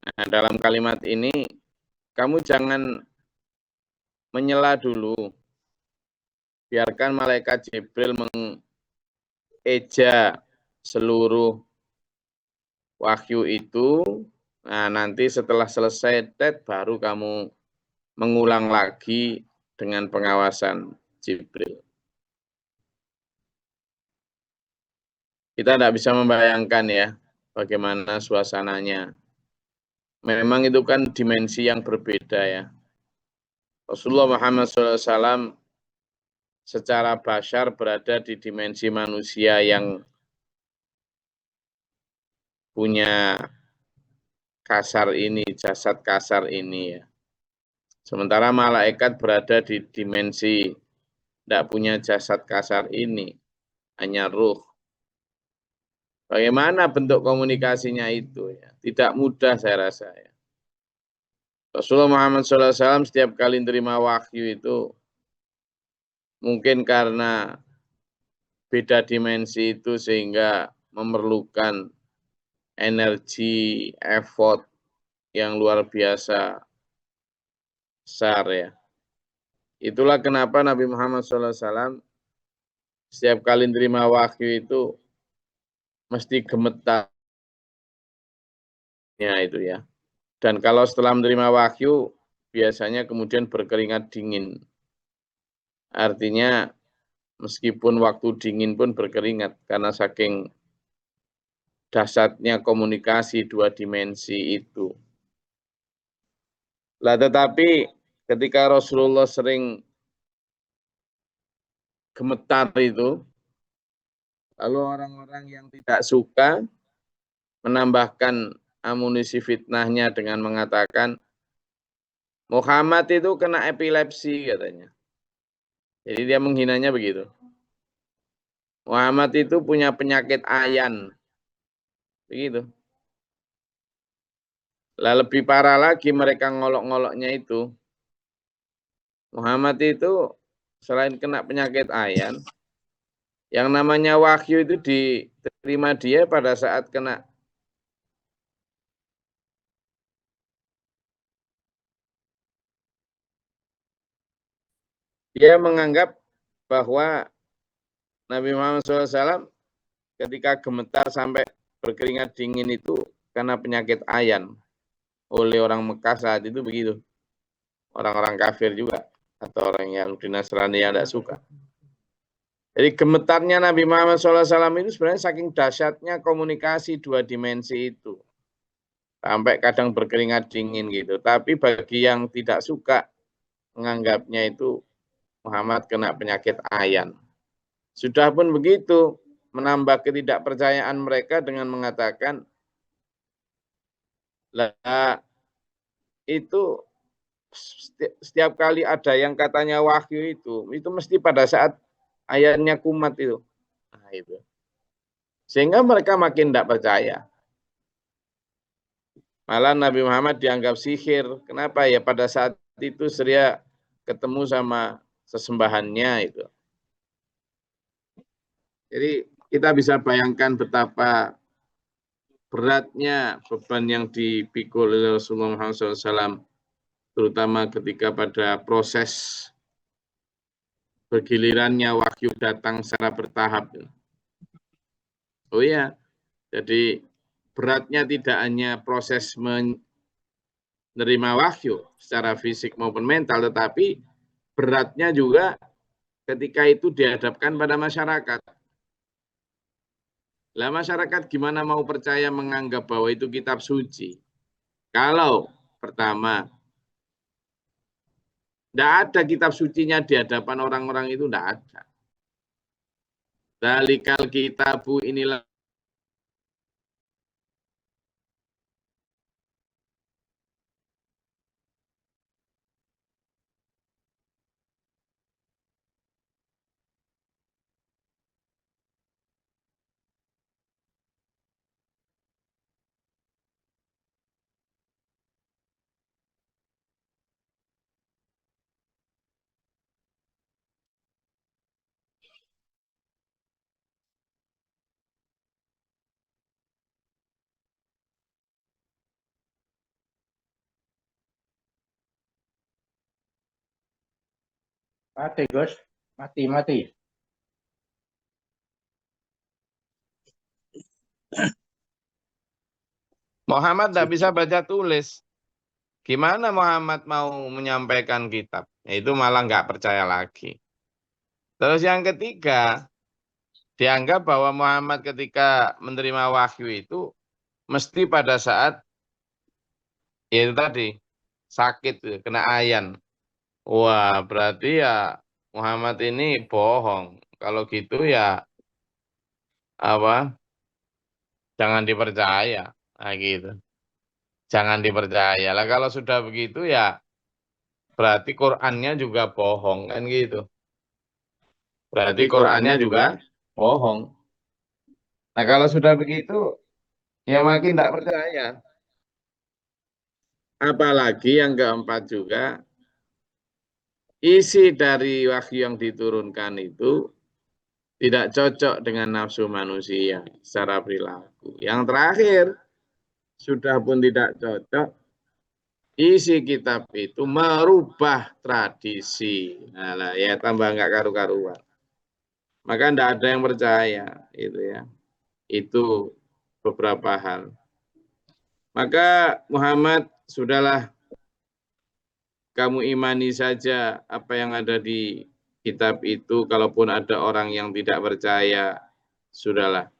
Nah, dalam kalimat ini kamu jangan menyela dulu. Biarkan malaikat Jibril mengeja seluruh wahyu itu. Nah, nanti setelah selesai baru kamu mengulang lagi dengan pengawasan Jibril. Kita tidak bisa membayangkan ya bagaimana suasananya. Memang itu kan dimensi yang berbeda ya. Rasulullah Muhammad SAW secara basyar berada di dimensi manusia yang punya kasar ini, jasad kasar ini ya. Sementara malaikat berada di dimensi tidak punya jasad kasar ini, hanya ruh. Bagaimana bentuk komunikasinya itu ya? Tidak mudah saya rasa ya. Rasulullah Muhammad SAW setiap kali menerima wahyu itu mungkin karena beda dimensi itu sehingga memerlukan energi, effort yang luar biasa besar ya. Itulah kenapa Nabi Muhammad SAW setiap kali menerima wahyu itu mesti gemetarnya itu ya. Dan kalau setelah menerima wahyu biasanya kemudian berkeringat dingin. Artinya meskipun waktu dingin pun berkeringat karena saking dahsyatnya komunikasi dua dimensi itu. Lah tetapi ketika Rasulullah sering gemetar itu, lalu orang-orang yang tidak suka menambahkan amunisi fitnahnya dengan mengatakan Muhammad itu kena epilepsi katanya. Jadi dia menghinanya begitu. Muhammad itu punya penyakit ayan. Begitu. Lah lebih parah lagi mereka ngolok-ngoloknya itu. Muhammad itu selain kena penyakit ayan, yang namanya wahyu itu diterima dia pada saat kena dia menganggap bahwa Nabi Muhammad SAW ketika gemetar sampai berkeringat dingin itu karena penyakit ayan oleh orang Mekah saat itu begitu. Orang-orang kafir juga atau orang yang di Nasrani yang tidak suka. Jadi gemetarnya Nabi Muhammad SAW itu sebenarnya saking dahsyatnya komunikasi dua dimensi itu. Sampai kadang berkeringat dingin gitu. Tapi bagi yang tidak suka menganggapnya itu Muhammad kena penyakit ayan. Sudah pun begitu, menambah ketidakpercayaan mereka dengan mengatakan, lah itu setiap kali ada yang katanya wahyu itu mesti pada saat ayatnya kumat itu. Nah, itu. Sehingga mereka makin tidak percaya. Malah Nabi Muhammad dianggap sihir. Kenapa ya? Pada saat itu Surya ketemu sama sesembahannya itu. Jadi kita bisa bayangkan betapa beratnya beban yang dipikul oleh Rasulullah Muhammad SAW, terutama ketika pada proses bergilirannya wahyu datang secara bertahap. Oh iya, jadi beratnya tidak hanya proses menerima wahyu secara fisik maupun mental, tetapi beratnya juga ketika itu dihadapkan pada masyarakat. Lah masyarakat gimana mau percaya menganggap bahwa itu kitab suci? Kalau pertama, tidak ada kitab sucinya di hadapan orang-orang itu, tidak ada. Dalikal kitabu inilah Mati, Gus. Mati. Muhammad tidak bisa baca tulis. Gimana Muhammad mau menyampaikan kitab? Itu malah nggak percaya lagi. Terus yang ketiga, dianggap bahwa Muhammad ketika menerima wahyu itu mesti pada saat ya itu tadi sakit, kena ayan. Wah, berarti ya Muhammad ini bohong. Kalau gitu ya apa? Jangan dipercaya. Nah, gitu. Jangan dipercaya. Lah kalau sudah begitu ya berarti Qur'annya juga bohong kan gitu. Berarti Qur'annya juga bohong. Nah, kalau sudah begitu ya makin tidak percaya. Apalagi yang keempat juga isi dari wahyu yang diturunkan itu tidak cocok dengan nafsu manusia secara perilaku. Yang terakhir, sudah pun tidak cocok, isi kitab itu merubah tradisi. Nah, ya tambah nggak karu-karuan. Maka tidak ada yang percaya, itu ya. Itu beberapa hal. Maka Muhammad, sudahlah kamu imani saja apa yang ada di kitab itu. Kalaupun ada orang yang tidak percaya, sudahlah.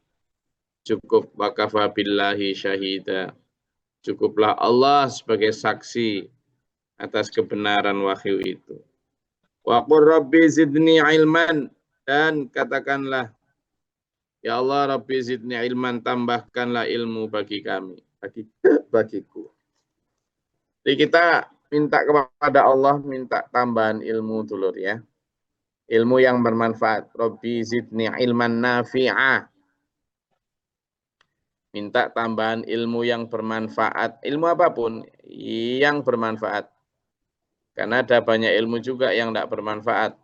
Cukup wakafa billahi syahida. Cukuplah Allah sebagai saksi atas kebenaran wahyu itu. Wa qur rabbi zidni ilman, dan katakanlah, ya Allah Rabbi zidni ilman, tambahkanlah ilmu bagi kami, bagiku. Jadi kita minta kepada Allah, minta tambahan ilmu dulu ya. Ilmu yang bermanfaat. Rabbi zidni ilman nafi'ah. Minta tambahan ilmu yang bermanfaat. Ilmu apapun yang bermanfaat. Karena ada banyak ilmu juga yang tidak bermanfaat.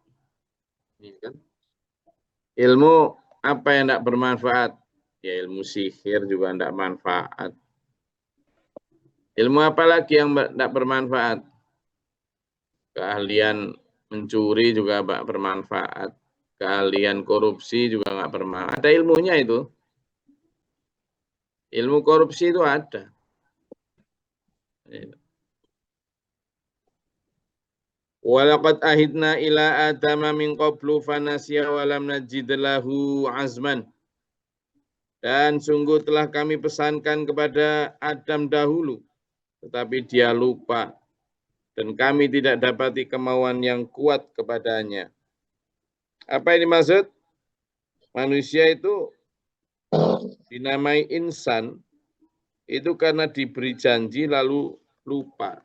Ilmu apa yang tidak bermanfaat? Ya ilmu sihir juga tidak manfaat. Ilmu apa lagi yang tidak bermanfaat? Keahlian mencuri juga tidak bermanfaat. Keahlian korupsi juga nggak bermanfaat. Ada ilmunya itu. Ilmu korupsi itu ada. Walaqad ahidna ila adama min qablu fanasya wa lam najid lahu azman. Dan sungguh telah kami pesankan kepada Adam dahulu, tetapi dia lupa. Dan kami tidak dapati kemauan yang kuat kepadanya. Apa ini maksud? Manusia itu dinamai insan, itu karena diberi janji lalu lupa.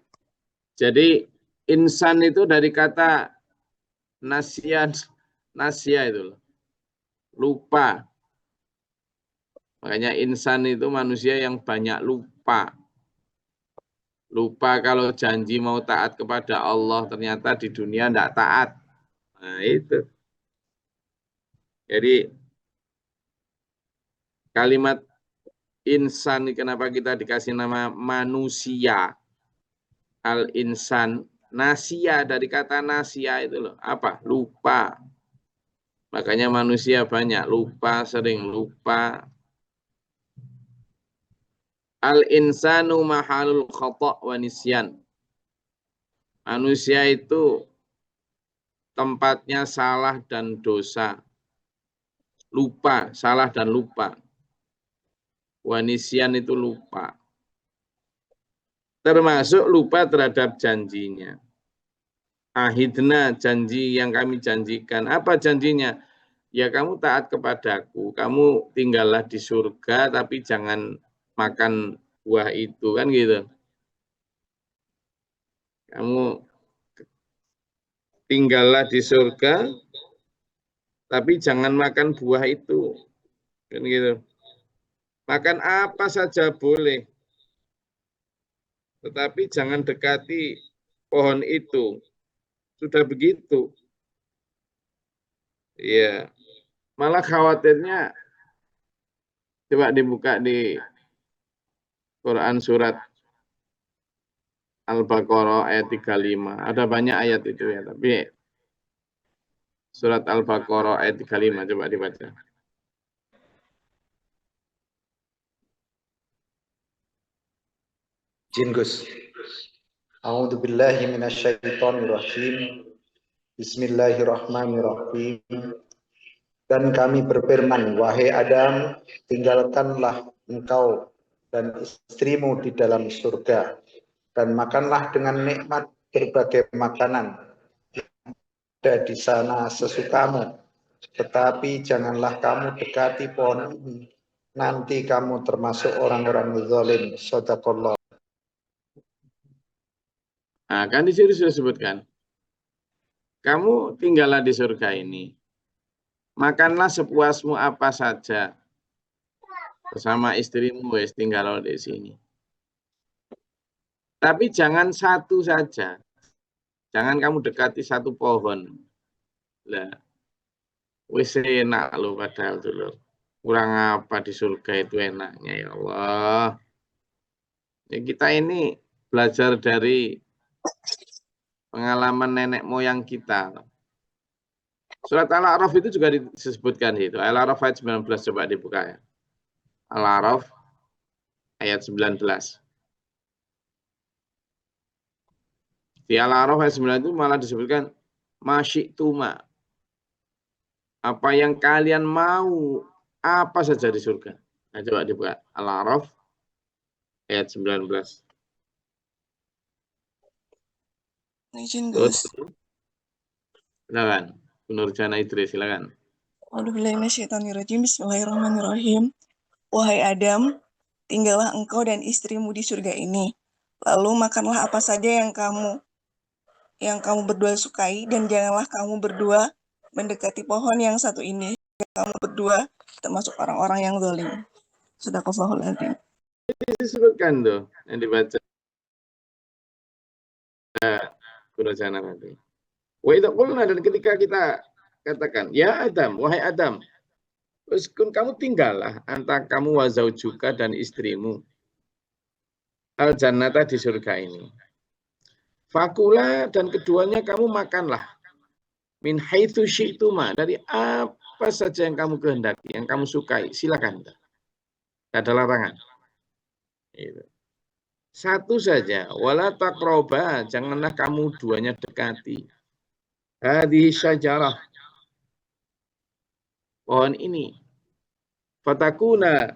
Jadi insan itu dari kata nasya itu lupa. Makanya insan itu manusia yang banyak lupa. Lupa kalau janji mau taat kepada Allah, ternyata di dunia tidak taat. Nah itu. Jadi kalimat insan, kenapa kita dikasih nama manusia? Al-insan, nasia, dari kata nasia itu loh. Apa? Lupa. Makanya manusia banyak lupa, sering lupa. Al-insanu mahalul khata' wa nisyan. Manusia itu tempatnya salah dan dosa. Lupa, salah dan lupa. Wa nisyan itu lupa. Termasuk lupa terhadap janjinya. Ahidna, janji yang kami janjikan. Apa janjinya? Ya kamu taat kepadaku, kamu tinggallah di surga, tapi jangan makan buah itu, kan gitu. Kamu tinggallah di surga, tapi jangan makan buah itu, kan gitu. Makan apa saja boleh, tetapi jangan dekati pohon itu. Sudah begitu. Iya. Malah khawatirnya, coba dibuka di Quran surat Al-Baqarah ayat 35. Ada banyak ayat itu ya, tapi Surat Al-Baqarah ayat 35, coba dibaca. Jin Gus. A'udzu billahi minasyaitonir rajim. Bismillahirrahmanirrahim. Dan kami berfirman, wahai Adam, tinggalkanlah engkau dan istrimu di dalam surga dan makanlah dengan nikmat berbagai makanan ada di sana sesukamu. Tetapi janganlah kamu dekati pohon ini. Nanti kamu termasuk orang-orang zalim. Shadaqallah. Nah, kan di sini sudah sebutkan. Kamu tinggallah di surga ini. Makanlah sepuasmu apa saja. Bersama istrimu, wes tinggal di sini. Tapi jangan satu saja. Jangan kamu dekati satu pohon. Lah, wis enak loh padahal dulu. Kurang apa di surga itu enaknya ya Allah. Ya, kita ini belajar dari pengalaman nenek moyang kita. Surat Al-A'raf itu juga disebutkan itu. Al-A'raf ayat 19 coba dibuka ya. Al-A'raf ayat 19. Di Al-A'raf ayat 9 itu malah disebutkan masyiktuma. Apa yang kalian mau, apa saja di surga. Nah, coba dibuka Al-A'raf ayat 19. Izin Terus, Gus. silakan. Bu Nurjana Idris, silakan. Bismillahirrahmanirrahim. Wahai Adam, tinggallah engkau dan istrimu di surga ini. Lalu makanlah apa saja yang kamu berdua sukai, dan janganlah kamu berdua mendekati pohon yang satu ini. Kamu berdua termasuk orang-orang yang zalim. Shadaqallahul adzim. Disebutkan tuh yang dibaca Bu Nurjana tadi. Wa idza qulna, dan ketika kita katakan, ya Adam, wahai Adam, uskun, kamu tinggallah antara kamu wa zaujuka dan istrimu al jannata di surga ini. Fakula, dan keduanya kamu makanlah min haitsu syi'tuma, dari apa saja yang kamu kehendaki, yang kamu sukai, silakan. Tidak ada larangan. Itu. Satu saja, wala taqroba, janganlah kamu duanya dekati. Hadhihi syajarah, pohon ini. Fatakuna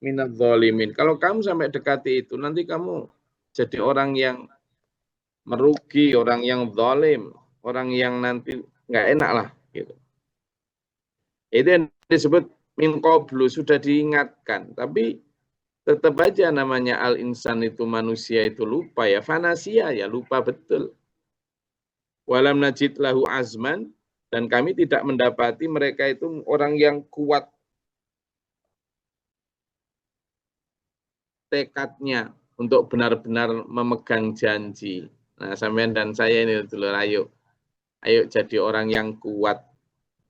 minadz zalimin. Kalau kamu sampai dekati itu, nanti kamu jadi orang yang merugi, orang yang zalim, orang yang nanti nggak enak lah gitu. Itu yang disebut min qablu, sudah diingatkan, tapi tetap aja namanya al-insan itu, manusia itu lupa ya, fanasia ya, lupa betul. Walam najid lahu azman, dan kami tidak mendapati mereka itu orang yang kuat tekadnya untuk benar-benar memegang janji. Nah, sampean dan saya ini dulu, ayo jadi orang yang kuat,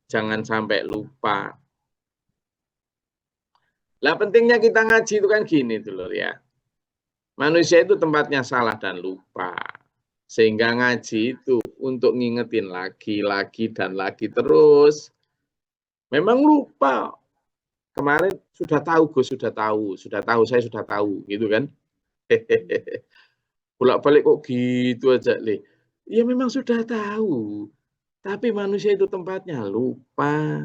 jangan sampai lupa. Lah pentingnya kita ngaji itu kan gini dulu ya. Manusia itu tempatnya salah dan lupa. Sehingga ngaji itu untuk ngingetin lagi dan lagi terus. Memang lupa. Kemarin sudah tahu, Gus, sudah tahu, saya sudah tahu, gitu kan. Bolak-balik kok gitu aja, Le. Ya memang sudah tahu. Tapi manusia itu tempatnya lupa.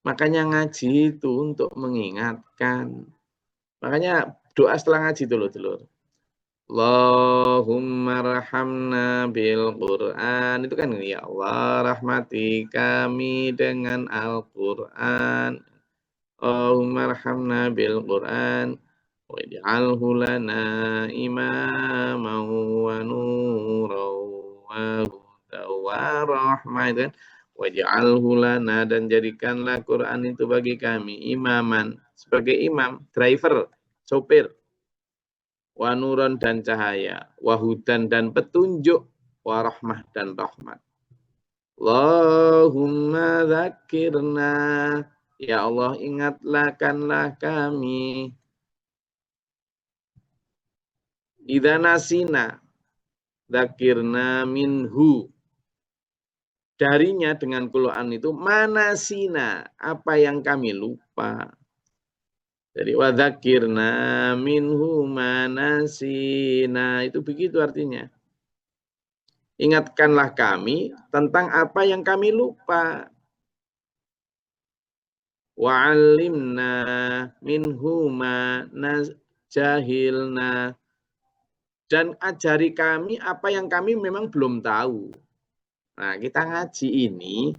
Makanya ngaji itu untuk mengingatkan. Makanya doa setelah ngaji dulu. Allahumma rahamna bil Qur'an. Itu kan, ya Allah rahmati kami dengan Al-Qur'an. Allahumma rahamna bil Qur'an waj'alhu lana imaman wa nuran wa hudan wa rahmatan waj'alhu lana, dan jadikanlah Quran itu bagi kami imaman, sebagai imam, driver, sopir, wa nuran, dan cahaya, wa hudan, dan petunjuk, wa rahmah, dan rahmat. Allahumma dzakirna, ya Allah ingatkanlah kami. Idza nasina dzakirna minhu, darinya dengan Quran itu manasina, apa yang kami lupa. Jadi wadzakirna minhu manasina, itu begitu artinya. Ingatkanlah kami tentang apa yang kami lupa. Wa'alimna minhu jahilna, dan ajari kami apa yang kami memang belum tahu. Nah, kita ngaji ini,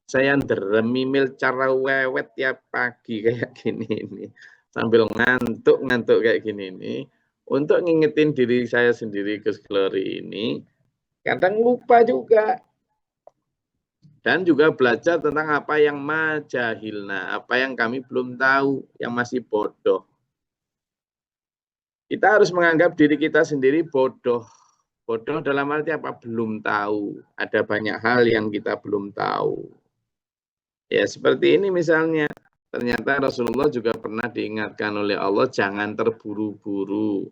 saya deremimil cara wewet tiap pagi kayak gini ini. Sambil ngantuk kayak gini ini. Untuk ngingetin diri saya sendiri, Gus Glory ini, kadang lupa juga. Dan juga belajar tentang apa yang majahilna, apa yang kami belum tahu, yang masih bodoh. Kita harus menganggap diri kita sendiri bodoh. Bodoh dalam arti apa? Belum tahu. Ada banyak hal yang kita belum tahu. Ya seperti ini misalnya. Ternyata Rasulullah juga pernah diingatkan oleh Allah, jangan terburu-buru.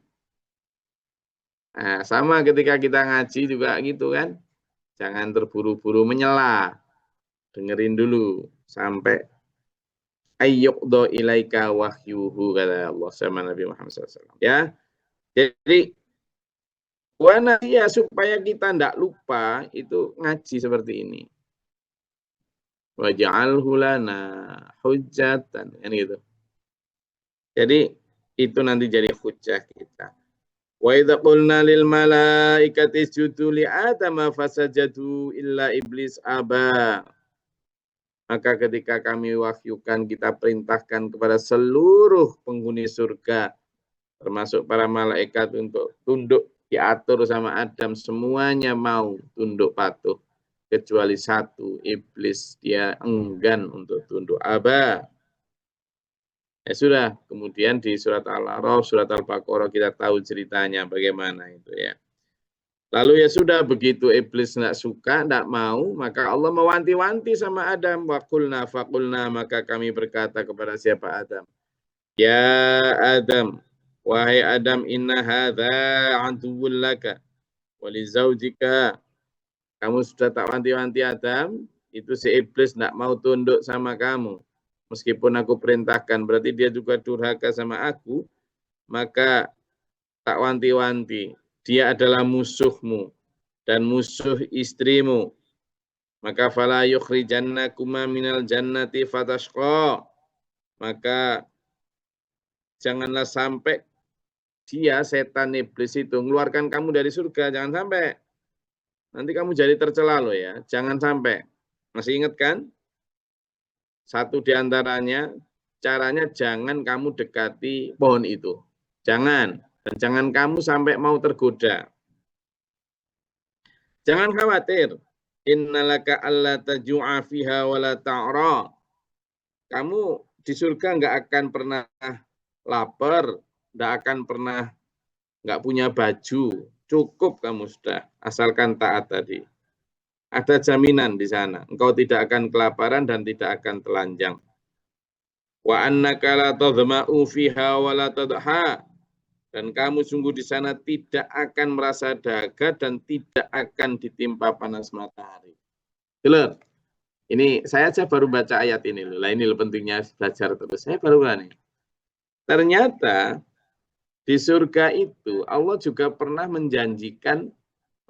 Nah, sama ketika kita ngaji juga gitu kan. Jangan terburu-buru menyela. Dengerin dulu sampai ayyuqdo ilaika wahyuhu, kata Allah sama Nabi Muhammad SAW. Ya, jadi ya supaya kita tidak lupa itu ngaji seperti ini. Waj'alhu lana hujjatan, kan gitu. Jadi itu nanti jadi hujjah kita. Wa idza qulna lil malaikati isjudu li adama fasajadu illa iblis aba. Maka ketika kami wahyukan, kita perintahkan kepada seluruh penghuni surga, termasuk para malaikat untuk tunduk, diatur sama Adam, semuanya mau tunduk patuh. Kecuali satu, iblis, dia enggan untuk tunduk. Aba. Ya sudah, kemudian di surat Al-A'raf, surat Al-Baqarah kita tahu ceritanya bagaimana itu ya. Lalu ya sudah, begitu iblis tidak suka, tidak mau, maka Allah mewanti-wanti sama Adam. Waqulna faqulna, maka kami berkata kepada siapa Adam. Ya Adam, wahai Adam, inna hadza aduwwun laka wa li zaujika. Kamu sudah tak wanti-wanti Adam, itu si iblis tidak mau tunduk sama kamu. Meskipun aku perintahkan, berarti dia juga durhaka sama aku, maka tak wanti-wanti. Dia adalah musuhmu dan musuh istrimu. Maka fala yukhrijannakuma minal jannati fatashqa. Maka janganlah sampai dia, setan iblis itu, mengeluarkan kamu dari surga. Jangan sampai. Nanti kamu jadi tercela loh ya. Jangan sampai. Masih ingat kan? Satu di antaranya, caranya jangan kamu dekati pohon itu. Jangan. Dan jangan kamu sampai mau tergoda. Jangan khawatir. Innalaka alla taju'a fiha wa la ta'ra. Kamu di surga nggak akan pernah lapar, nggak akan pernah nggak punya baju. Cukup kamu sudah, asalkan taat tadi. Ada jaminan di sana. Engkau tidak akan kelaparan dan tidak akan telanjang. Wa annaka la tadhma'u fiha wa la tadha. Dan kamu sungguh di sana tidak akan merasa dahaga dan tidak akan ditimpa panas matahari. Jelas. Ini saya aja baru baca ayat ini loh. Lah ini loh pentingnya belajar terus. Saya baru nih. Ternyata di surga itu Allah juga pernah menjanjikan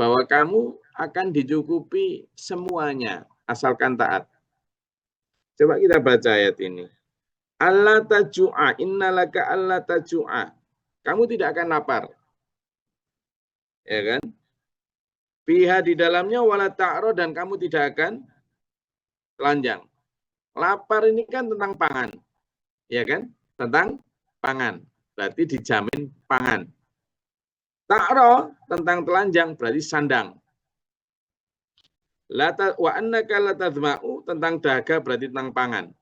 bahwa kamu akan dicukupi semuanya asalkan taat. Coba kita baca ayat ini. Allah taju'a, innalaka Allah taju'a. Kamu tidak akan lapar. Ya kan? Fiha di dalamnya wala ta'ro, dan kamu tidak akan telanjang. Lapar ini kan tentang pangan. Ya kan? Tentang pangan. Berarti dijamin pangan. Ta'ro tentang telanjang berarti sandang. Wa annaka la tadma'u tentang dahaga berarti tentang pangan.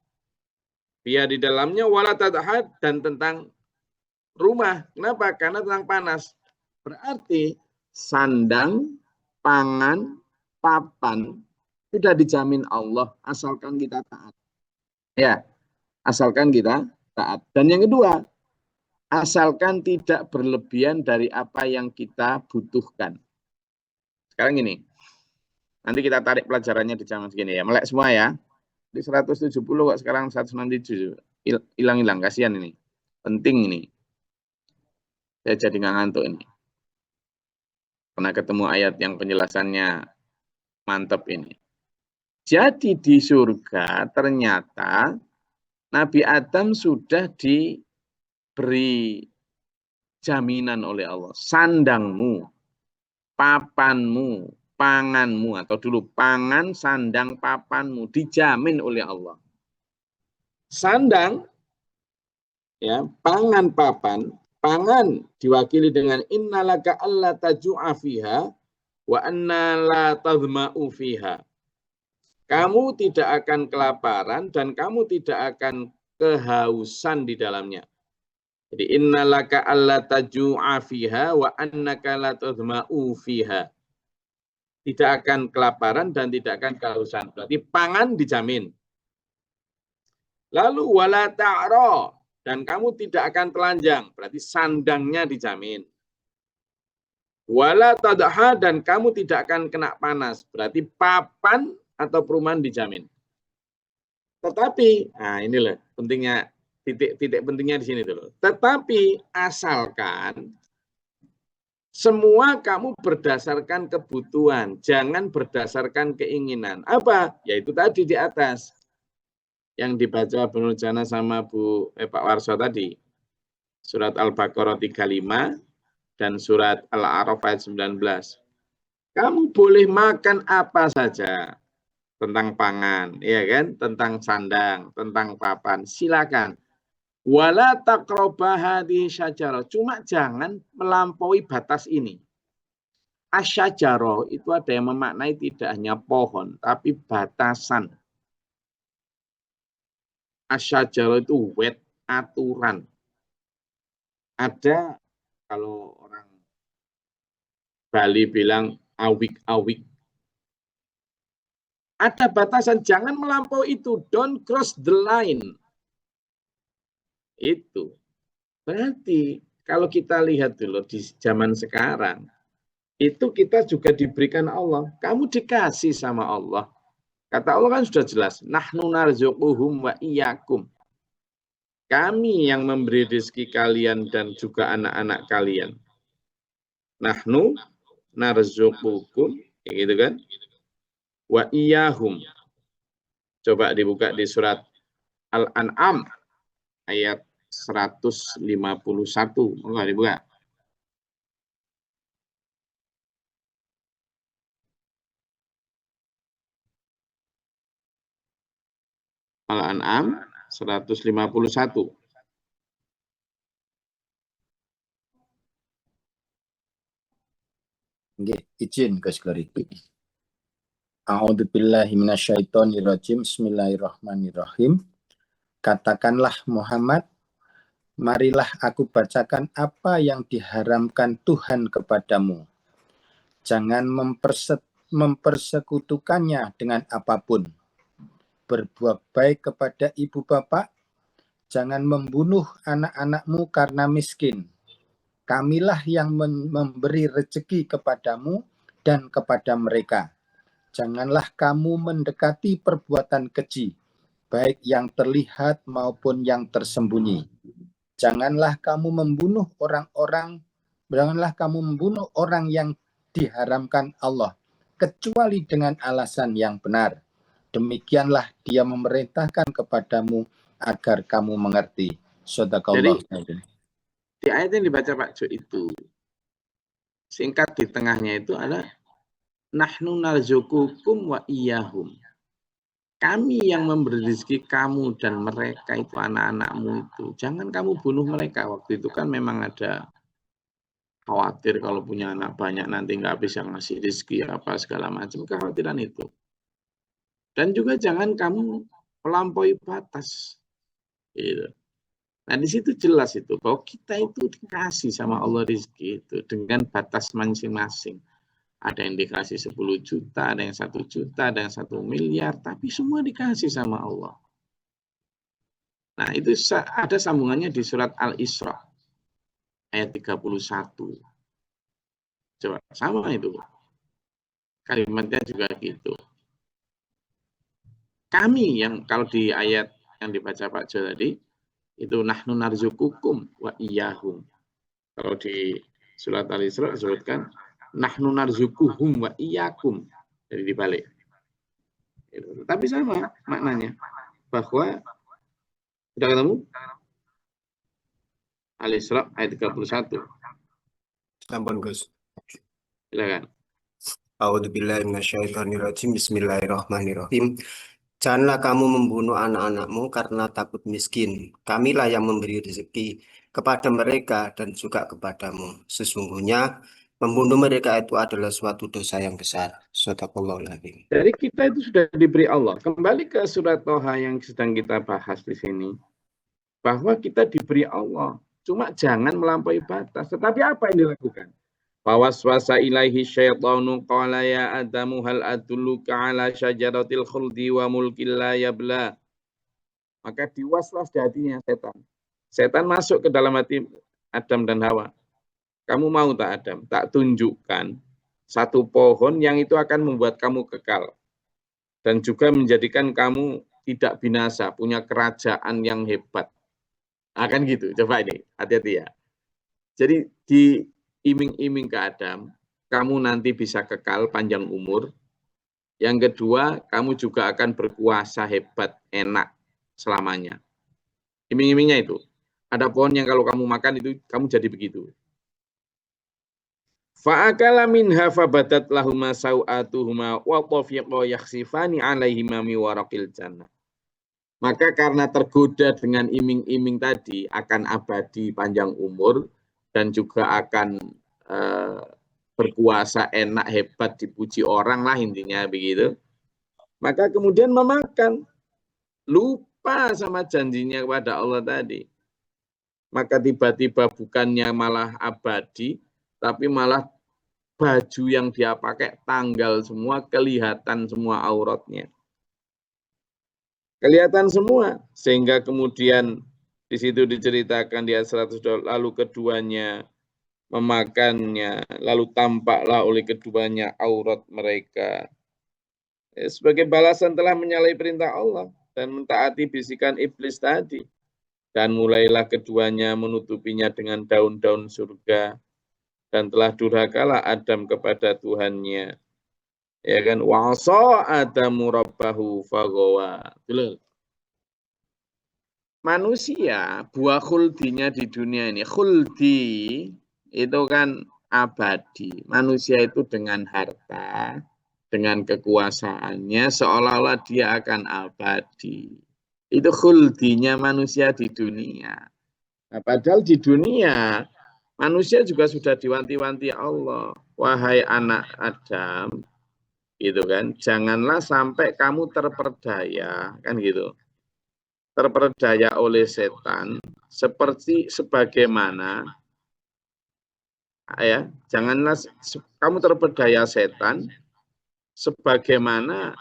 Fiha di dalamnya wala tadha, dan tentang rumah. Kenapa? Karena tentang panas. Berarti sandang, pangan, papan sudah dijamin Allah asalkan kita taat. Ya, asalkan kita taat. Dan yang kedua, asalkan tidak berlebihan dari apa yang kita butuhkan. Sekarang ini, Nanti kita tarik pelajarannya di jam segini ya. Melek semua ya. Di 170 kok sekarang 167. Hilang-hilang, kasihan ini. Penting ini. Saya jadi nggak ngantuk ini. Pernah ketemu ayat yang penjelasannya mantap ini. Jadi di surga ternyata Nabi Adam sudah diberi jaminan oleh Allah. Sandangmu, papanmu, panganmu, atau dulu pangan, sandang, papanmu, dijamin oleh Allah. Sandang, ya, pangan, papan, pangan diwakili dengan innalaka alla taju'a fiha wa anna la tadhma'u fiha. Kamu tidak akan kelaparan dan kamu tidak akan kehausan di dalamnya. Jadi innalaka alla taju'a fiha wa annaka la tadhma'u fiha. Tidak akan kelaparan dan tidak akan kehausan. Berarti pangan dijamin. Lalu wala ta'ra, dan kamu tidak akan telanjang. Berarti sandangnya dijamin. Wala tadha, dan kamu tidak akan kena panas. Berarti papan atau perumahan dijamin. Tetapi, nah inilah pentingnya, titik pentingnya di sini dulu. Tetapi asalkan semua kamu berdasarkan kebutuhan, jangan berdasarkan keinginan. Apa? Yaitu tadi di atas yang dibaca Bu Nurjana sama Pak Warso tadi. Surat Al-Baqarah 35 dan surat Al-A'raf ayat 19. Kamu boleh makan apa saja tentang pangan, ya kan? Tentang sandang, tentang papan, silakan. Wala taqraba hadhihi syajarah. Cuma jangan melampaui batas ini. Asyajarah itu ada yang memaknai tidak hanya pohon, tapi batasan. Asyajarah itu wet, aturan. Ada kalau orang Bali bilang awik-awik. Ada batasan, jangan melampaui itu. Don't cross the line. Itu. Berarti kalau kita lihat dulu di zaman sekarang, itu kita juga diberikan Allah. Kamu dikasih sama Allah. Kata Allah kan sudah jelas. Nahnu narzuquhum wa iyyakum. Kami yang memberi rezeki kalian dan juga anak-anak kalian. Nahnu narzuqukum, gitu kan? Wa iyyahum. Coba dibuka di surat Al-An'am ayat 151. Enggak dibuka. Al-An'am 151. Nggih, izin Gus Glori. A'udzubillahi minasyaitonirrajim. Bismillahirrahmanirrahim. Katakanlah Muhammad, marilah aku bacakan apa yang diharamkan Tuhan kepadamu. Jangan mempersekutukannya dengan apapun. Berbuat baik kepada ibu bapak. Jangan membunuh anak-anakmu karena miskin. Kamilah yang memberi rezeki kepadamu dan kepada mereka. Janganlah kamu mendekati perbuatan keji, baik yang terlihat maupun yang tersembunyi. Janganlah kamu membunuh orang yang diharamkan Allah, kecuali dengan alasan yang benar. Demikianlah Dia memerintahkan kepadamu agar kamu mengerti. Shadaqallah. Jadi di ayat yang dibaca Pak Jo itu, singkat di tengahnya itu ada nahnu narzuqukum wa iyyahum. Kami yang memberi rezeki kamu dan mereka itu anak-anakmu itu. Jangan kamu bunuh mereka. Waktu itu kan memang ada khawatir kalau punya anak banyak nanti nggak bisa ngasih rezeki apa segala macam, kekhawatiran itu. Dan juga jangan kamu melampaui batas. Gitu. Nah di situ jelas itu bahwa kita itu dikasih sama Allah rezeki itu dengan batas masing-masing. Ada yang dikasih 10 juta, ada yang 1 juta, ada yang 1 miliar, tapi semua dikasih sama Allah. Nah itu ada sambungannya di surat Al-Isra ayat 31. Coba sama itu. Kalimatnya juga gitu. Kami yang kalau di ayat yang dibaca Pak Jo tadi, itu nahnu narzukukum wa iyyahum. Kalau di surat Al-Isra disebutkan nahnu narzukuhum wa iyyakum. Jadi dibalik. Tapi sama maknanya. Bahwa sudah ketemu? Al-Isra ayat 31. Sampun Gus. Silakan. A'udzubillahi minasyaitonirrajim. Bismillahirrahmanirrahim. Janganlah kamu membunuh anak-anakmu karena takut miskin. Kamilah yang memberi rezeki kepada mereka dan juga kepadamu. Sesungguhnya membunuh mereka itu adalah suatu dosa yang besar. Shadaqallahul adzim. Jadi kita itu sudah diberi Allah. Kembali ke surat Toha yang sedang kita bahas di sini. Bahwa kita diberi Allah. Cuma jangan melampaui batas. Tetapi apa yang dilakukan? Fawaswasa ilaihi syaitanu qala ya Adamu hal adulluka ala syajaratil khuldi wa mulkil la yabla. Maka diwaswas di hatinya setan. Setan masuk ke dalam hati Adam dan Hawa. Kamu mau tak Adam? Tak tunjukkan satu pohon yang itu akan membuat kamu kekal. Dan juga menjadikan kamu tidak binasa, punya kerajaan yang hebat. Akan gitu, coba ini, hati-hati ya. Jadi diiming-iming ke Adam, kamu nanti bisa kekal panjang umur. Yang kedua, kamu juga akan berkuasa hebat, enak selamanya. Iming-imingnya itu. Ada pohon yang kalau kamu makan itu, kamu jadi begitu. Fa'akala minha fabadat lahuma saw'atuhuma wa tafiqa yakhsifani alaihima mi waraqil jannah. Maka karena tergoda dengan iming-iming tadi akan abadi panjang umur dan juga akan berkuasa enak hebat dipuji orang lah intinya begitu. Maka kemudian memakan, lupa sama janjinya kepada Allah tadi. Maka tiba-tiba bukannya malah abadi, tapi malah baju yang dia pakai tanggal semua, kelihatan semua auratnya. Kelihatan semua, sehingga kemudian di situ diceritakan di ayat 100, lalu keduanya memakannya, lalu tampaklah oleh keduanya aurat mereka. Sebagai balasan telah menyalahi perintah Allah dan mentaati bisikan iblis tadi. Dan mulailah keduanya menutupinya dengan daun-daun surga. Dan telah durhakalah Adam kepada Tuhannya. Ya kan, wa'asa Adamu rabbahu faghawa. Manusia buah khuldinya di dunia ini, khuldi itu kan abadi. Manusia itu dengan harta, dengan kekuasaannya seolah-olah dia akan abadi. Itu khuldinya manusia di dunia. Nah, padahal di dunia manusia juga sudah diwanti-wanti Allah. Wahai anak Adam, gitu kan, janganlah sampai kamu terperdaya, kan gitu. Terperdaya oleh setan seperti sebagaimana ya, janganlah kamu terperdaya setan sebagaimana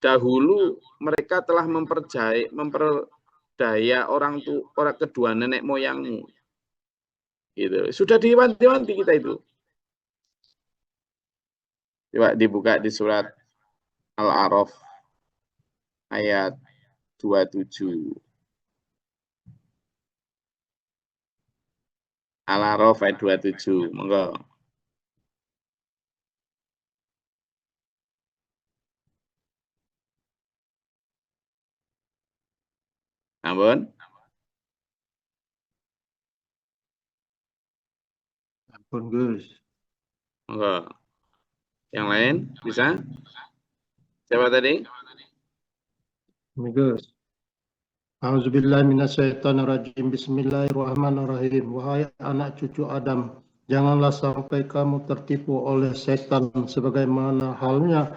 dahulu mereka telah memperdaya orang kedua nenek moyangmu. Gitu. Sudah diwanti-wanti kita itu. Coba dibuka di surat Al-A'raf ayat 27. Al-A'raf ayat 27. Monggo. Ampun. Ampun Gus. Monggo. Yang lain bisa? Siapa tadi? Gus. A'udzubillahi minasyaitonirrajim. Bismillahirrahmanirrahim. Wahai anak cucu Adam, janganlah sampai kamu tertipu oleh setan sebagaimana halnya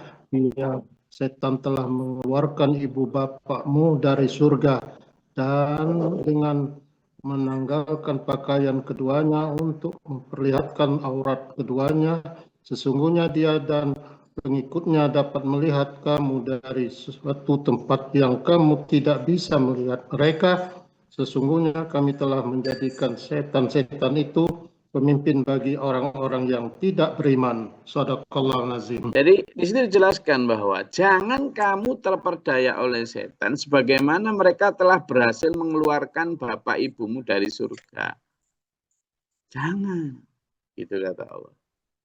setan telah mengeluarkan ibu bapakmu dari surga dan dengan menanggalkan pakaian keduanya untuk memperlihatkan aurat keduanya. Sesungguhnya dia dan pengikutnya dapat melihat kamu dari suatu tempat yang kamu tidak bisa melihat mereka. Sesungguhnya kami telah menjadikan setan-setan itu pemimpin bagi orang-orang yang tidak beriman. Shadaqallahu azim. Jadi di sini dijelaskan bahwa jangan kamu terperdaya oleh setan sebagaimana mereka telah berhasil mengeluarkan bapak ibumu dari surga. Jangan, gitu kata Allah.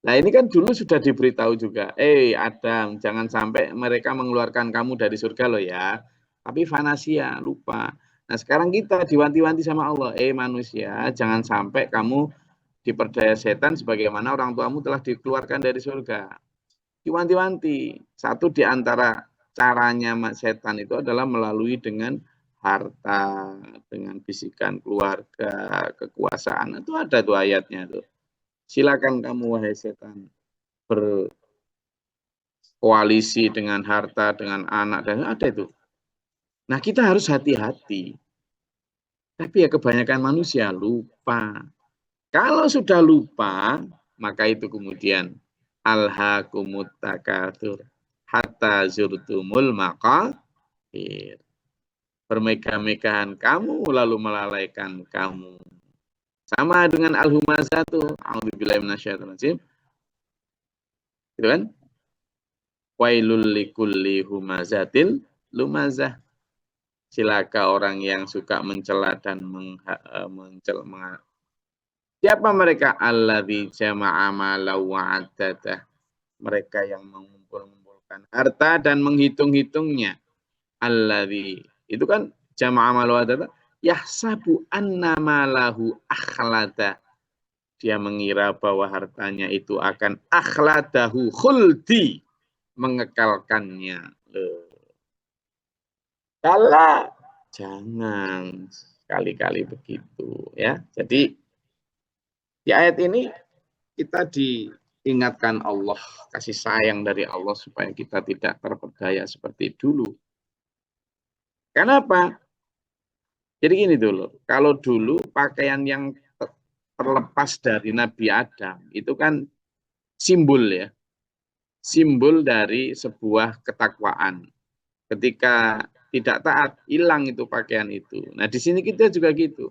Nah ini kan dulu sudah diberitahu juga, Adam, jangan sampai mereka mengeluarkan kamu dari surga loh ya. Tapi fanasia, lupa. Nah sekarang kita diwanti-wanti sama Allah, manusia, jangan sampai kamu diperdaya setan sebagaimana orang tuamu telah dikeluarkan dari surga. Diwanti-wanti. Satu di antara caranya setan itu adalah melalui dengan harta, dengan bisikan keluarga, kekuasaan. Itu ada tuh ayatnya tuh. Silakan kamu wahai setan berkoalisi dengan harta, dengan anak, dan ada itu. Nah kita harus hati-hati. Tapi ya kebanyakan manusia lupa. Kalau sudah lupa, maka itu kemudian alhaakumut takatsur hatta zurtumul maqabir. Permegah-megahan kamu lalu melalaikan kamu. Sama dengan al-humazah tuh. A'udzubillahi minasyaitonir rajim. Gitu kan? Wailul likulli humazatil lumazah. Celaka orang yang suka mencela dan siapa mereka? Alladzi jama'a malau wa'addadah. Mereka yang mengumpulkan harta dan menghitung-hitungnya. Alladzi itu kan jama'a malau wa'addadah. Yahsabu anna malahu akhlada. Dia mengira bahwa hartanya itu akan akhladahu khuldi, mengekalkannya. Kala jangan sekali-kali begitu ya. Jadi di ayat ini kita diingatkan Allah, kasih sayang dari Allah supaya kita tidak terperdaya seperti dulu. Kenapa? Jadi gini dulu, kalau dulu pakaian yang terlepas dari Nabi Adam itu kan simbol ya, simbol dari sebuah ketakwaan. Ketika tidak taat, hilang itu pakaian itu. Nah di sini kita juga gitu.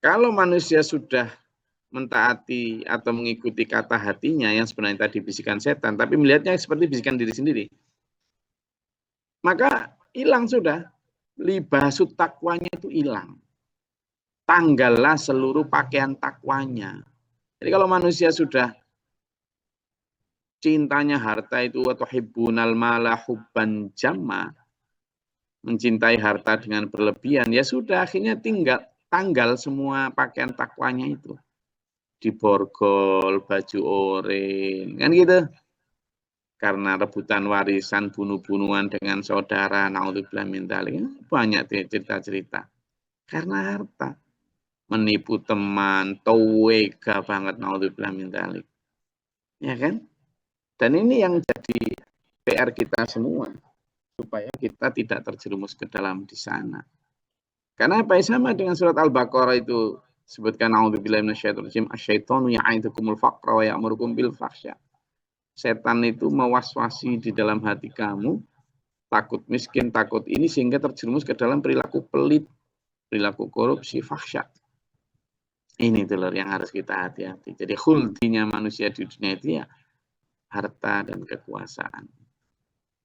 Kalau manusia sudah mentaati atau mengikuti kata hatinya yang sebenarnya tadi bisikan setan, tapi melihatnya seperti bisikan diri sendiri, maka hilang sudah. Libasut takwanya itu hilang. Tanggallah seluruh pakaian takwanya. Jadi kalau manusia sudah cintanya harta itu atau hibbunal mala hubban jamma, mencintai harta dengan berlebihan, ya sudah akhirnya tanggal semua pakaian takwanya itu. Diborgol, baju oren, kan gitu. Karena rebutan warisan, bunuh-bunuhan dengan saudara, naudzubillah min dzalik, banyak cerita-cerita. Karena harta, menipu teman, tawega banget, naudzubillah min dzalik. Ya kan? Dan ini yang jadi PR kita semua, supaya kita tidak terjerumus ke dalam di sana. Karena apa? Sama dengan surat Al-Baqarah itu sebutkan a'udzubillahi minasyaitonir rajim, asyaitonu ya'idukumul faqra wa ya'murukum bil fahsya. Setan itu mewaswasi di dalam hati kamu, takut miskin, takut ini, sehingga terjerumus ke dalam perilaku pelit, perilaku korupsi, fahsya. Ini telur yang harus kita hati-hati. Jadi khuldinya manusia di dunia itu ya harta dan kekuasaan.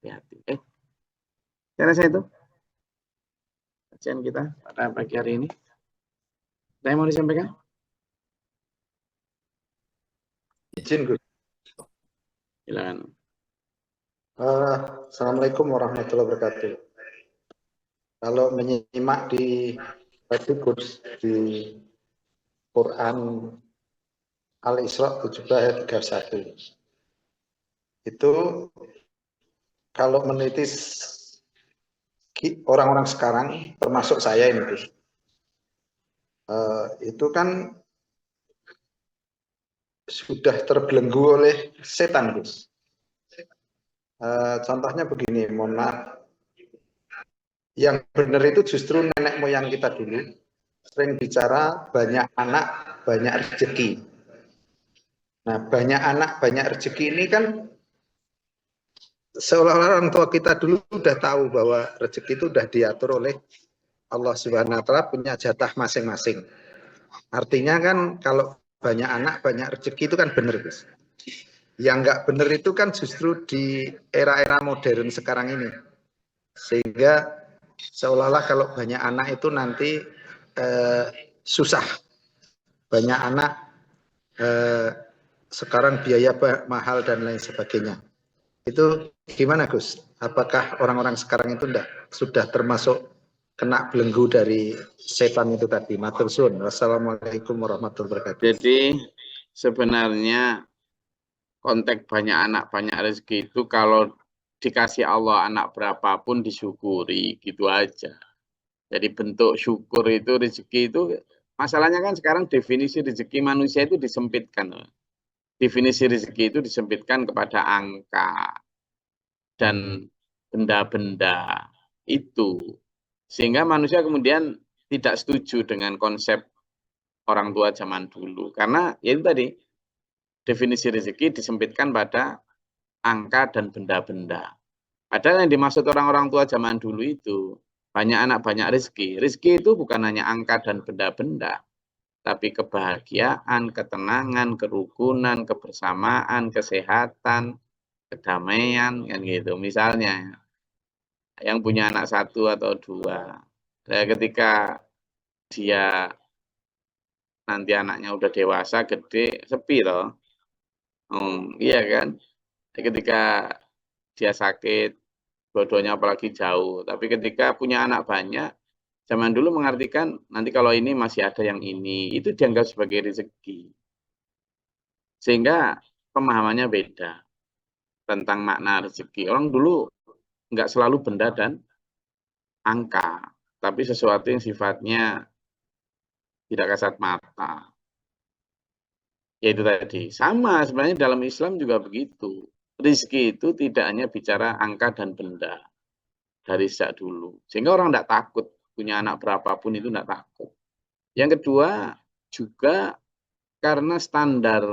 Hati-hati. Saya rasa itu kajian kita pada pagi hari ini. Ada yang mau disampaikan? Izin, Gus. Silakan. Assalamualaikum warahmatullahi wabarakatuh. Kalau menyimak di Gus di Quran Al-Isra 17 ayat 31, itu kalau meneliti orang-orang sekarang, termasuk saya ini, Gus, itu kan sudah terbelenggu oleh setan, Gus. Contohnya begini, mohon maaf, yang benar itu justru nenek moyang kita dulu sering bicara banyak anak banyak rezeki. Nah, banyak anak banyak rezeki ini kan seolah-olah orang tua kita dulu sudah tahu bahwa rezeki itu sudah diatur oleh Allah Subhanahu wa Ta'ala, punya jatah masing-masing. Artinya kan kalau banyak anak banyak rezeki itu kan benar, Gus. Yang nggak benar itu kan justru di era-era modern sekarang ini, sehingga seolah-olah kalau banyak anak itu nanti susah. Banyak anak sekarang biaya mahal dan lain sebagainya. Itu gimana, Gus? Apakah orang-orang sekarang itu sudah termasuk kena belenggu dari setan itu tadi? Matur suwun. Wassalamualaikum warahmatullahi wabarakatuh. Jadi sebenarnya konteks banyak anak banyak rezeki itu kalau dikasih Allah anak berapapun disyukuri, gitu aja. Jadi bentuk syukur itu rezeki itu, masalahnya kan sekarang definisi rezeki manusia itu disempitkan. Definisi rezeki itu disempitkan kepada angka dan benda-benda itu. Sehingga manusia kemudian tidak setuju dengan konsep orang tua zaman dulu. Karena ya itu tadi, definisi rezeki disempitkan pada angka dan benda-benda. Padahal yang dimaksud orang-orang tua zaman dulu itu banyak anak banyak rezeki. Rezeki itu bukan hanya angka dan benda-benda, tapi kebahagiaan, ketenangan, kerukunan, kebersamaan, kesehatan, kedamaian, kan gitu. Misalnya yang punya anak 1 atau 2, ketika dia nanti anaknya udah dewasa, gede, sepi loh. Iya kan? Ketika dia sakit, dua-duanya apalagi jauh. Tapi ketika punya anak banyak, zaman dulu mengartikan nanti kalau ini masih ada yang ini, itu dianggap sebagai rezeki. Sehingga pemahamannya beda tentang makna rezeki. Orang dulu nggak selalu benda dan angka, tapi sesuatu yang sifatnya tidak kasat mata. Yaitu tadi, sama sebenarnya dalam Islam juga begitu. Rizki itu tidak hanya bicara angka dan benda dari sejak dulu. Sehingga orang tidak takut, punya anak berapapun itu tidak takut. Yang kedua, juga karena standar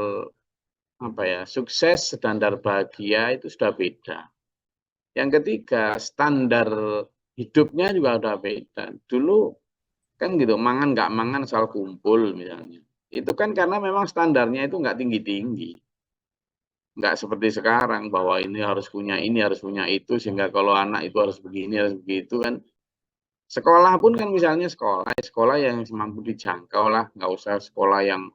sukses, standar bahagia itu sudah beda. Yang ketiga, standar hidupnya juga sudah beda. Dulu kan gitu, mangan nggak mangan asal kumpul misalnya. Itu kan karena memang standarnya itu nggak tinggi-tinggi. Nggak seperti sekarang, bahwa ini harus punya itu, sehingga kalau anak itu harus begini, harus begitu kan. Sekolah pun kan misalnya sekolah yang mampu dijangkau lah, nggak usah sekolah yang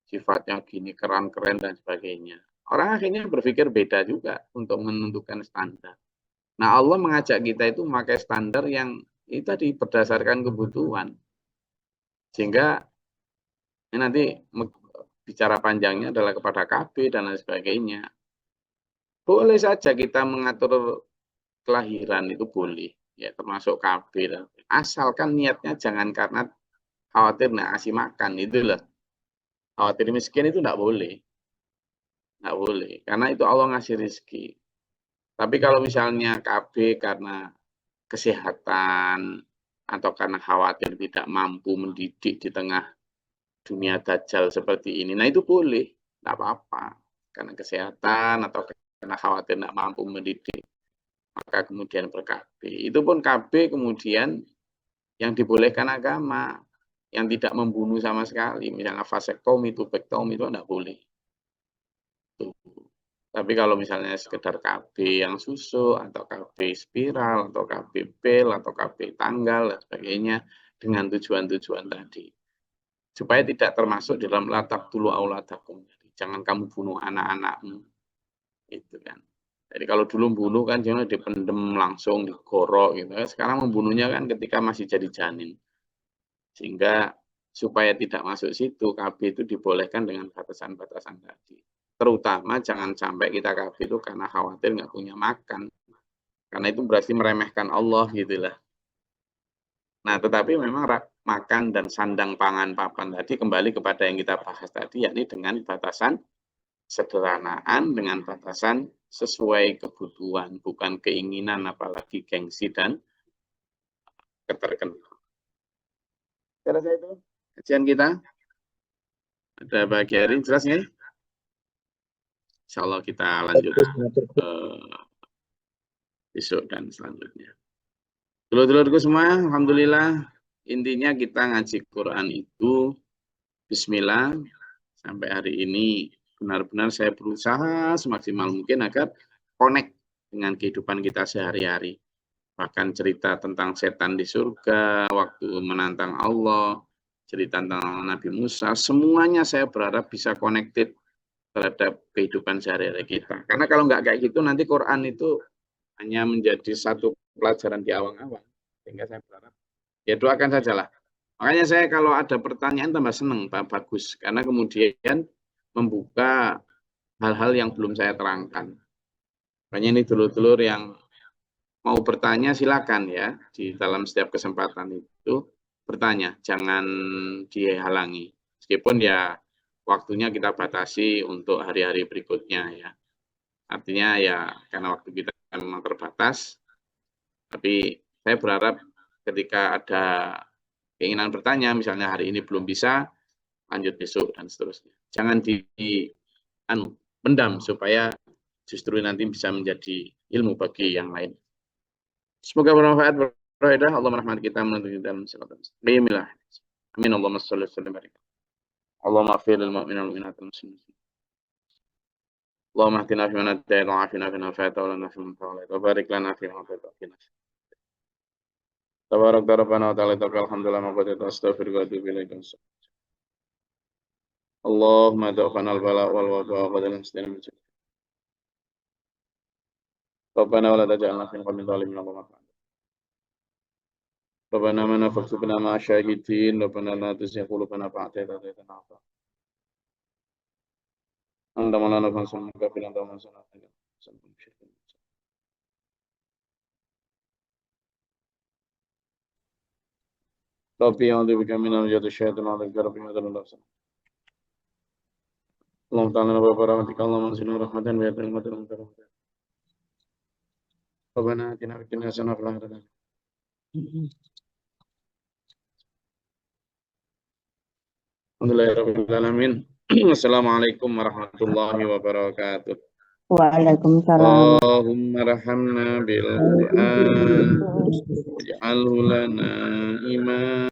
sifatnya gini, keren-keren dan sebagainya. Orang akhirnya berpikir beda juga untuk menentukan standar. Nah, Allah mengajak kita itu memakai standar yang itu tadi berdasarkan kebutuhan. Sehingga ini nanti bicara panjangnya adalah kepada KB dan lain sebagainya. Boleh saja kita mengatur kelahiran, itu boleh, ya termasuk KB. Asalkan niatnya jangan karena khawatir nggak ngasih makan, itu loh. Khawatir miskin itu nggak boleh. Nggak boleh, karena itu Allah ngasih rezeki. Tapi kalau misalnya KB karena kesehatan atau karena khawatir tidak mampu mendidik di tengah dunia dajjal seperti ini, nah itu boleh, nggak apa-apa. Karena kesehatan atau karena khawatir tidak mampu mendidik, maka kemudian ber-KB. Itu pun KB kemudian yang dibolehkan agama, yang tidak membunuh sama sekali. Misalnya vasektomi, tubektomi itu tidak boleh. Tuh. Tapi kalau misalnya sekedar KB yang susu, atau KB spiral, atau KB pel, atau KB tanggal, dan sebagainya, dengan tujuan-tujuan tadi. Supaya tidak termasuk dalam latak dulu auladakum. Jangan kamu bunuh anak-anakmu. Itu kan. Jadi kalau dulu bunuh kan jangan dipendem langsung, digorok gitu. Sekarang membunuhnya kan ketika masih jadi janin. Sehingga supaya tidak masuk situ, KB itu dibolehkan dengan batasan-batasan tadi. Terutama jangan sampai kita KB itu karena khawatir nggak punya makan. Karena itu berarti meremehkan Allah gitulah. Nah, tetapi memang makan dan sandang pangan papan tadi kembali kepada yang kita bahas tadi, yakni dengan batasan sederhanaan, dengan batasan sesuai kebutuhan, bukan keinginan, apalagi gengsi dan keterkenalan. Saya itu kajian kita. Ada bagian hari, jelas ya? Insya Allah kita lanjut besok dan selanjutnya. Dulur-dulurku semua, alhamdulillah, intinya kita ngaji Quran itu bismillah, Sampai hari ini benar-benar saya berusaha semaksimal mungkin agar connect dengan kehidupan kita sehari-hari. Bahkan cerita tentang setan di surga, waktu menantang Allah, cerita tentang Nabi Musa, semuanya saya berharap bisa connected terhadap kehidupan sehari-hari kita. Karena kalau nggak kayak gitu, nanti Quran itu hanya menjadi satu pelajaran di awang-awang. Sehingga saya berharap, ya doakan sajalah. Makanya saya kalau ada pertanyaan tambah senang, Pak, bagus. Karena kemudian membuka hal-hal yang belum saya terangkan. Makanya ini dulur-dulur yang mau bertanya silakan ya, di dalam setiap kesempatan itu bertanya, jangan dihalangi. Meskipun ya waktunya kita batasi untuk hari-hari berikutnya ya. Artinya ya karena waktu kita memang terbatas, tapi saya berharap ketika ada keinginan bertanya, misalnya hari ini belum bisa, lanjut besok dan seterusnya. Jangan pendam supaya justru nanti bisa menjadi ilmu bagi yang lain. Semoga bermanfaat, berfaedah. Allah merahmati kita menuju dalam siratal mustaqim. Amin. Allahumma shalli wa sallim barik. Allahumma ighfir lil mu'minina wal mu'minat wal muslimin. Allahumma hdina fi man hadayta wa afina fi man afayta wa lana fi man tawallayta wa barik lana fi ma a'tayta wa qina tabarak rabbana wa ta'ala alhamdulillah ma qadayta astaghfiruka wa atubu ilaik. Allahumma da'fana al-bala wal waba wa qadana muslimin min syarri. Rabbana wa la taj'alna fi qawmin zalimin Allahumma Rabbana mana faktubna ma syahidin Rabbana la tuzigh qulubana ba'da idh hadaytana wa anta maulana fansurna kafiran wa mansana Rabbi a'udzu bika min al-jahdi syaitan wa a'udzu bika min al-nafs. Allahumma ta'ala wa barakatika Allahumma anzilna rahmatan wa rahmatan wa rahmatan. Rabbana atina fid dunya hasanah wa fil akhirati hasanah. Alhamdulillahirabbil alamin. Assalamualaikum warahmatullahi wabarakatuh. Waalaikumsalam. Allahumma rahamna bil Qur'an waj'alhu lana imam.